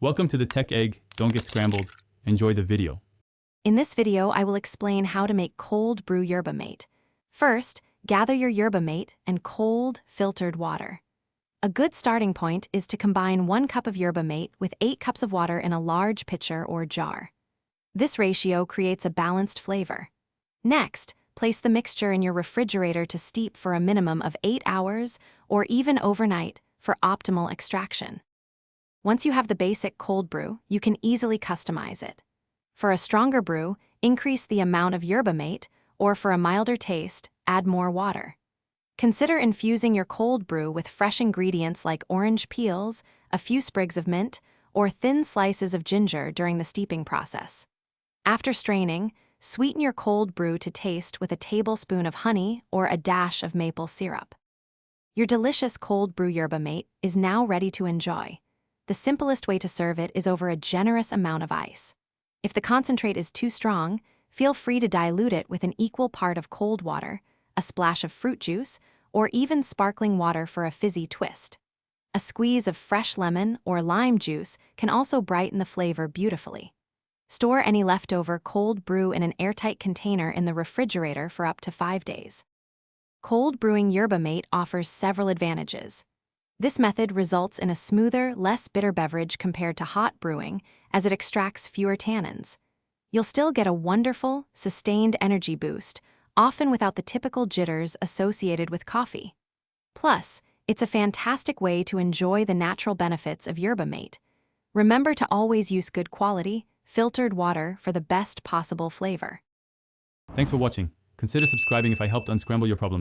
Welcome to the Tech Egg. Don't get scrambled. Enjoy the video. In this video, I will explain how to make cold brew yerba mate. First, gather your yerba mate and cold, filtered water. A good starting point is to combine 1 cup of yerba mate with 8 cups of water in a large pitcher or jar. This ratio creates a balanced flavor. Next, place the mixture in your refrigerator to steep for a minimum of 8 hours or even overnight for optimal extraction. Once you have the basic cold brew, you can easily customize it. For a stronger brew, increase the amount of yerba mate, or for a milder taste, add more water. Consider infusing your cold brew with fresh ingredients like orange peels, a few sprigs of mint, or thin slices of ginger during the steeping process. After straining, sweeten your cold brew to taste with a tablespoon of honey or a dash of maple syrup. Your delicious cold brew yerba mate is now ready to enjoy. The simplest way to serve it is over a generous amount of ice. If the concentrate is too strong, feel free to dilute it with an equal part of cold water, a splash of fruit juice, or even sparkling water for a fizzy twist. A squeeze of fresh lemon or lime juice can also brighten the flavor beautifully. Store any leftover cold brew in an airtight container in the refrigerator for up to 5 days. Cold brewing yerba mate offers several advantages. This method results in a smoother, less bitter beverage compared to hot brewing, as it extracts fewer tannins. You'll still get a wonderful, sustained energy boost, often without the typical jitters associated with coffee. Plus, it's a fantastic way to enjoy the natural benefits of yerba mate. Remember to always use good quality, filtered water for the best possible flavor. Thanks for watching. Consider subscribing if I helped unscramble your problems.